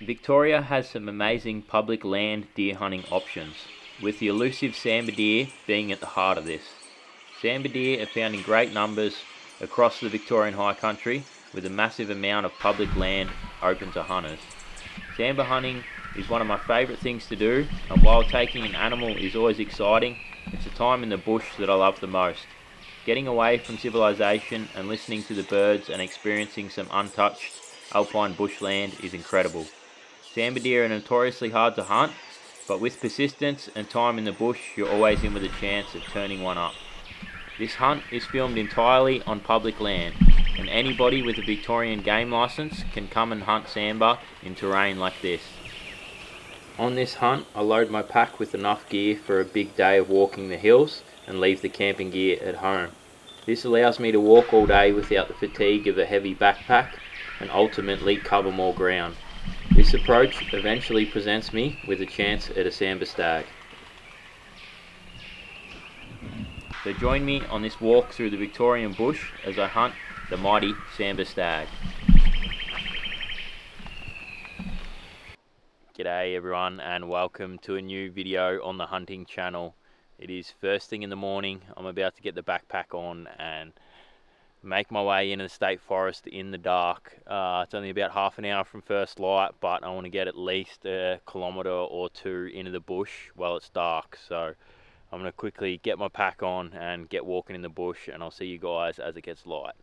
Victoria has some amazing public land deer hunting options, with the elusive Sambar deer being at the heart of this. Sambar deer are found in great numbers across the Victorian high country, with a massive amount of public land open to hunters. Sambar hunting is one of my favourite things to do, and while taking an animal is always exciting, it's a time in the bush that I love the most. Getting away from civilization and listening to the birds and experiencing some untouched alpine bushland is incredible. Sambar deer are notoriously hard to hunt, but with persistence and time in the bush, you're always in with a chance at turning one up. This hunt is filmed entirely on public land, and anybody with a Victorian game licence can come and hunt sambar in terrain like this. On this hunt, I load my pack with enough gear for a big day of walking the hills and leave the camping gear at home. This allows me to walk all day without the fatigue of a heavy backpack and ultimately cover more ground. This approach eventually presents me with a chance at a sambar stag. So join me on this walk through the Victorian bush as I hunt the mighty sambar stag. G'day everyone, and welcome to a new video on the hunting channel. It is first thing in the morning. I'm about to get the backpack on and make my way into the state forest in the dark. It's only about half an hour from first light, but I want to get at least a kilometre or two into the bush while it's dark. So I'm going to quickly get my pack on and get walking in the bush, and I'll see you guys as it gets light.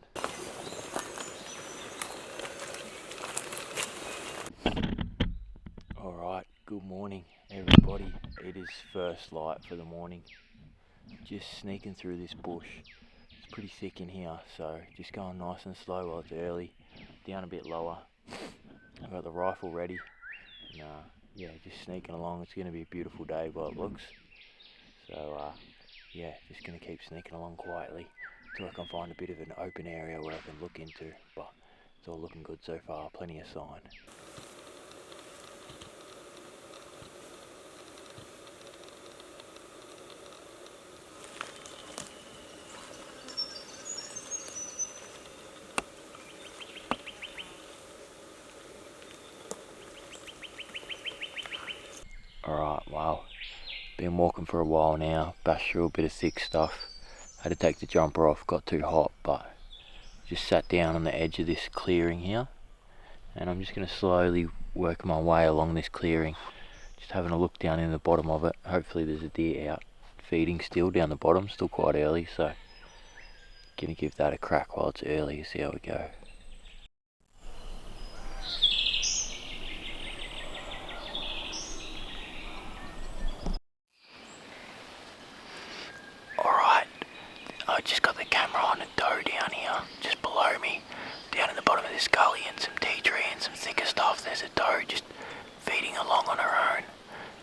Alright, good morning everybody. It is first light for the morning. Just sneaking through this bush. It's pretty thick in here, so just going nice and slow while it's early, down a bit lower. I've got the rifle ready, and yeah, just sneaking along. It's going to be a beautiful day by it looks. So yeah, just going to keep sneaking along quietly until I can find a bit of an open area where I can look into, but it's all looking good so far, plenty of sign. Alright, well, been walking for a while now, bashed through a bit of thick stuff. Had to take the jumper off, got too hot, but just sat down on the edge of this clearing here, and I'm just going to slowly work my way along this clearing, just having a look down in the bottom of it. Hopefully there's a deer out feeding still down the bottom, still quite early, so going to give that a crack while it's early, see how we go. I just got the camera on a doe down here, just below me, down in the bottom of this gully and some tea tree and some thicker stuff. There's a doe just feeding along on her own.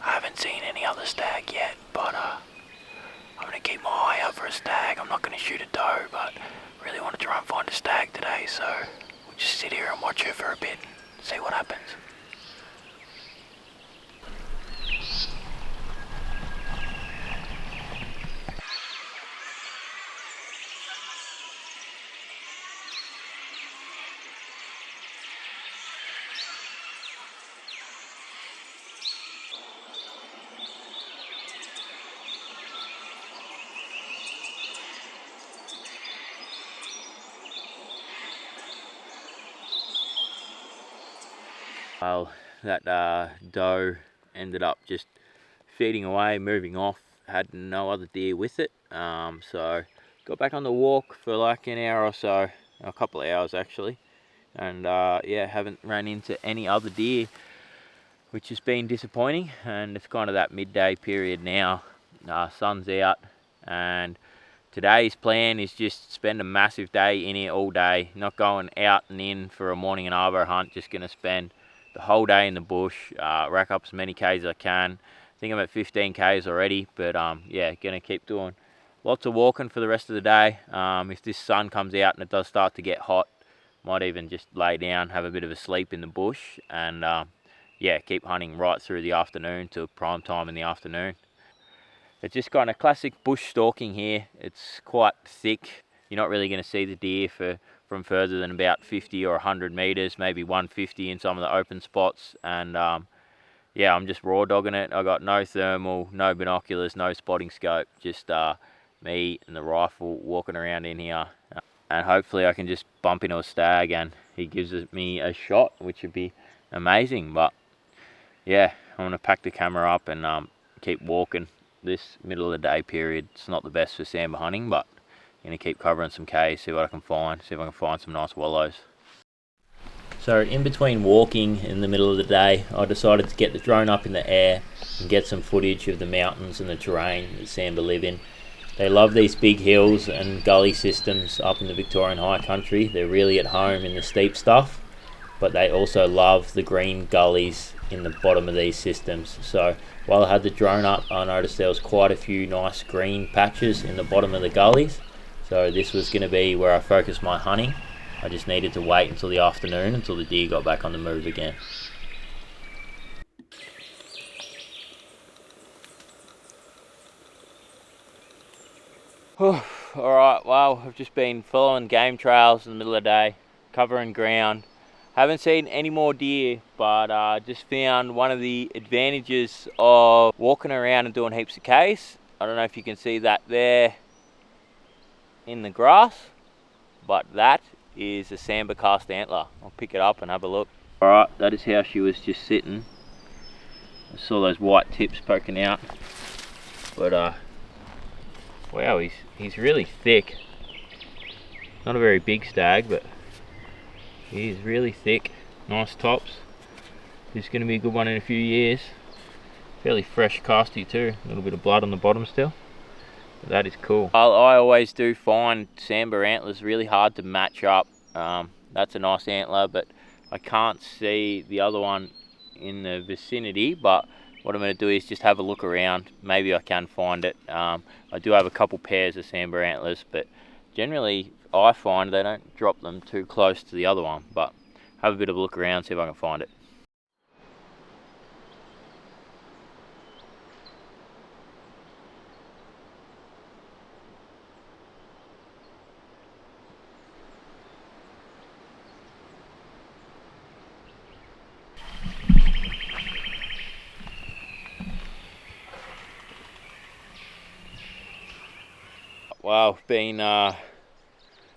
I haven't seen any other stag yet, but I'm going to keep my eye out for a stag. I'm not going to shoot a doe, but really want to try and find a stag today, so we'll just sit here and watch her for a bit and see what happens. Well, that doe ended up just feeding away, moving off, had no other deer with it, so got back on the walk for like an hour or so, a couple of hours actually, and yeah, haven't ran into any other deer, which has been disappointing. And it's kind of that midday period now, sun's out, and today's plan is just spend a massive day in here all day, not going out and in for a morning and arbor hunt, just going to spend the whole day in the bush, rack up as many Ks as I can. I think I'm at 15 Ks already, but yeah, gonna keep doing lots of walking for the rest of the day. If this sun comes out and it does start to get hot, might even just lay down, have a bit of a sleep in the bush, and yeah, keep hunting right through the afternoon till prime time in the afternoon. It's just kind of classic bush stalking here. It's quite thick. You're not really going to see the deer for from further than about 50 or 100 meters, maybe 150 in some of the open spots. And yeah, I'm just raw dogging it. I got no thermal, no binoculars, no spotting scope, just me and the rifle walking around in here. And hopefully I can just bump into a stag and he gives me a shot, which would be amazing. But yeah, I'm going to pack the camera up and keep walking. This middle of the day period, it's not the best for sambar hunting, but I'm going to keep covering some Ks, see what I can find, see if I can find some nice wallows. So in between walking in the middle of the day, I decided to get the drone up in the air and get some footage of the mountains and the terrain that sambar live in. They love these big hills and gully systems up in the Victorian high country. They're really at home in the steep stuff, but they also love the green gullies in the bottom of these systems. So while I had the drone up, I noticed there was quite a few nice green patches in the bottom of the gullies. So this was going to be where I focused my hunting. I just needed to wait until the afternoon, until the deer got back on the move again. Alright, well, I've just been following game trails in the middle of the day, covering ground. Haven't seen any more deer, but just found one of the advantages of walking around and doing heaps of Ks. I don't know if you can see that there in the grass, but that is a sambar cast antler. I'll pick it up and have a look. Alright, that is how she was just sitting. I saw those white tips poking out, but wow, he's really thick. Not a very big stag, but he's really thick. Nice tops. This is going to be a good one in a few years. Fairly fresh casty too. A little bit of blood on the bottom still. But that is cool. I always do find sambar antlers really hard to match up. That's a nice antler, but I can't see the other one in the vicinity. But what I'm going to do is just have a look around. Maybe I can find it. I do have a couple pairs of sambar antlers, but generally I find they don't drop them too close to the other one. But have a bit of a look around, see if I can find it. Well, been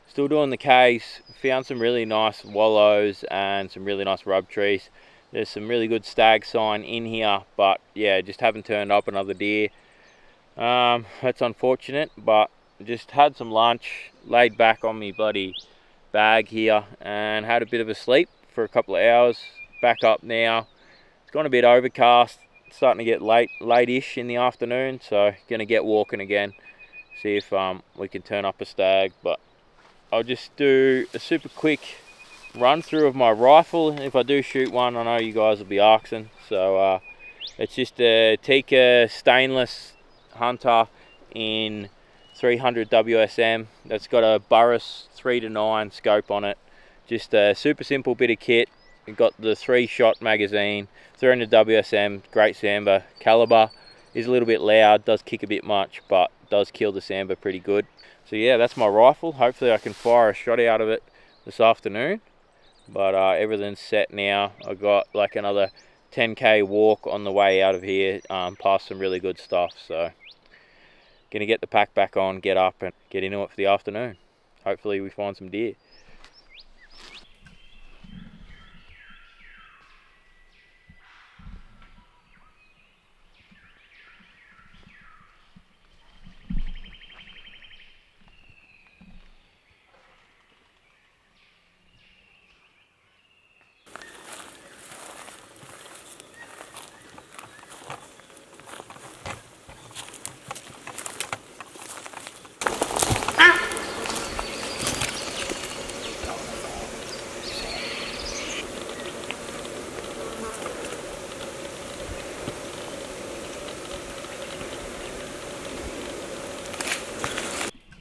still doing the Ks, found some really nice wallows and some really nice rub trees. There's some really good stag sign in here, but yeah, just haven't turned up another deer. That's unfortunate, but just had some lunch, laid back on me bloody bag here and had a bit of a sleep for a couple of hours. Back up now. It's gone a bit overcast, it's starting to get late-ish in the afternoon, so gonna get walking again. See if we can turn up a stag, but I'll just do a super quick run through of my rifle. If I do shoot one, I know you guys will be asking. So it's just a Tikka stainless Hunter in 300 WSM. That's got a Burris 3-9 scope on it. Just a super simple bit of kit. We've got the 3-shot magazine, 300 WSM, great sambar caliber. Is a little bit loud, does kick a bit much, but does kill the sambar pretty good. So yeah, that's my rifle. Hopefully I can fire a shot out of it this afternoon. But everything's set now. I got like another 10k walk on the way out of here, past some really good stuff. So gonna get the pack back on, get up and get into it for the afternoon. Hopefully we find some deer.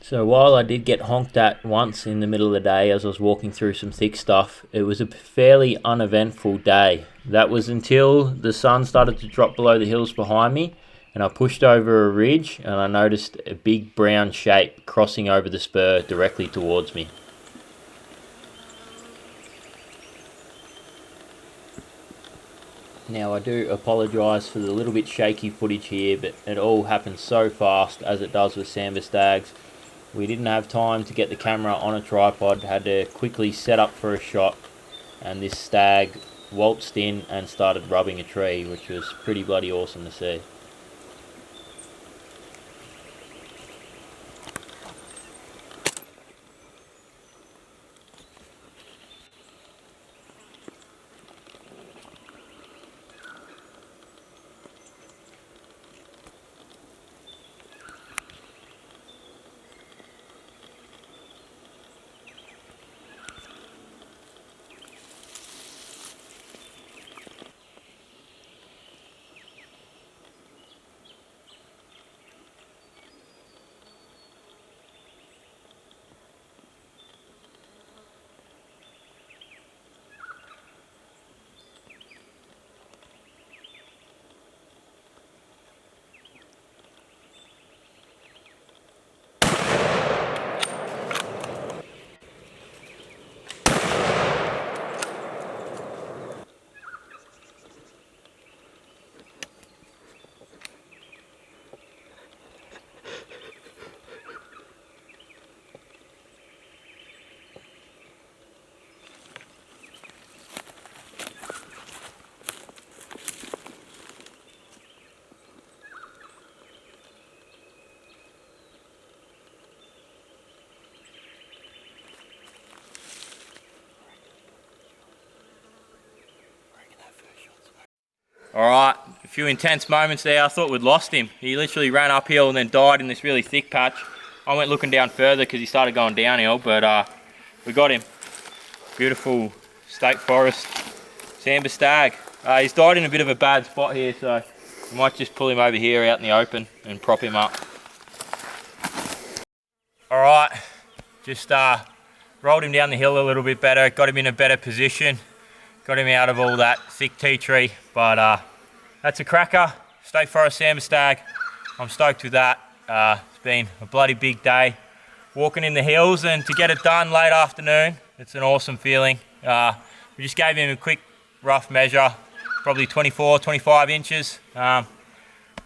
So while I did get honked at once in the middle of the day as I was walking through some thick stuff, it was a fairly uneventful day. That was until the sun started to drop below the hills behind me and I pushed over a ridge and I noticed a big brown shape crossing over the spur directly towards me. Now I do apologise for the little bit shaky footage here, but it all happens so fast as it does with sambar stags. We didn't have time to get the camera on a tripod, had to quickly set up for a shot, and this stag waltzed in and started rubbing a tree, which was pretty bloody awesome to see. Alright, a few intense moments there. I thought we'd lost him. He literally ran uphill and then died in this really thick patch. I went looking down further because he started going downhill, but we got him. Beautiful state forest sambar stag. He's died in a bit of a bad spot here, so we might just pull him over here out in the open and prop him up. Alright, just rolled him down the hill a little bit better, got him in a better position. Got him out of all that thick tea tree, but that's a cracker. State Forest sambar stag. I'm stoked with that. It's been a bloody big day walking in the hills, and to get it done late afternoon, it's an awesome feeling. We just gave him a quick rough measure, probably 24, 25 inches.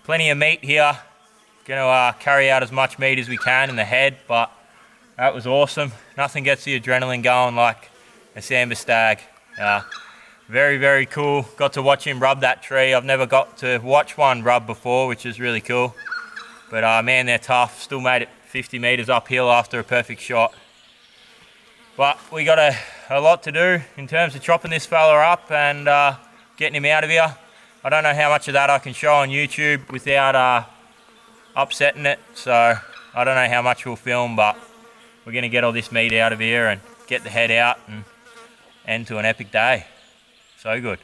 Plenty of meat here. Gonna carry out as much meat as we can in the head, but that was awesome. Nothing gets the adrenaline going like a sambar stag. Very, very cool. Got to watch him rub that tree. I've never got to watch one rub before, which is really cool. But man, they're tough. Still made it 50 metres uphill after a perfect shot. But we got a lot to do in terms of chopping this fella up and getting him out of here. I don't know how much of that I can show on YouTube without upsetting it. So I don't know how much we'll film, but we're going to get all this meat out of here and get the head out and end to an epic day. So good.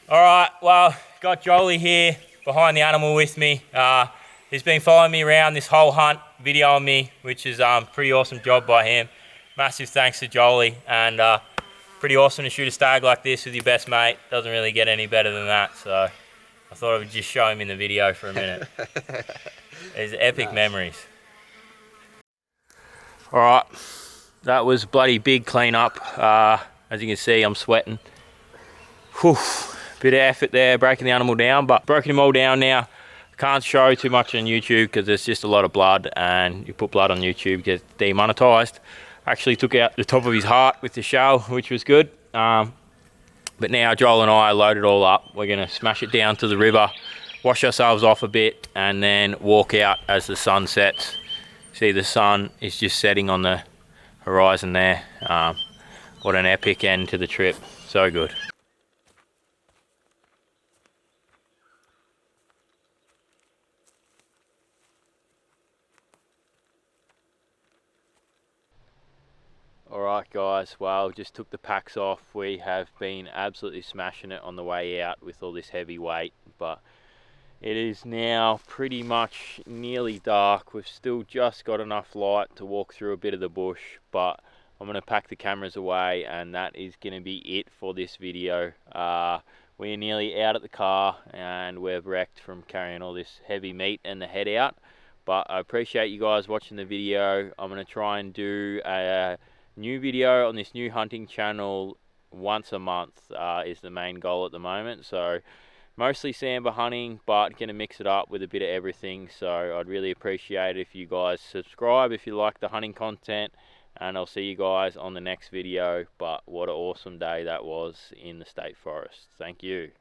Alright, well, got Jolie here behind the animal with me. He's been following me around this whole hunt, videoing me, which is a pretty awesome job by him. Massive thanks to Jolie, and pretty awesome to shoot a stag like this with your best mate. Doesn't really get any better than that, so I thought I would just show him in the video for a minute. It's epic memories. Alright, that was bloody big cleanup. As you can see, I'm sweating. Whew, bit of effort there breaking the animal down, but broken him all down now. Can't show too much on YouTube because there's just a lot of blood, and you put blood on YouTube, gets demonetized. Actually took out the top of his heart with the shell, which was good. But now Joel and I load it all up. We're gonna smash it down to the river, wash ourselves off a bit, and then walk out as the sun sets. See, the sun is just setting on the horizon there. What an epic end to the trip. So good. Alright guys, well, just took the packs off. We have been absolutely smashing it on the way out with all this heavy weight, but it is now pretty much nearly dark. We've still just got enough light to walk through a bit of the bush, but I'm going to pack the cameras away, and that is going to be it for this video. We're nearly out at the car, and we're wrecked from carrying all this heavy meat and the head out, but I appreciate you guys watching the video. I'm going to try and do a new video on this new hunting channel once a month is the main goal at the moment. So mostly sambar hunting, but gonna mix it up with a bit of everything. So I'd really appreciate it if you guys subscribe if you like the hunting content, and I'll see you guys on the next video. But what an awesome day that was in the state forest. Thank you.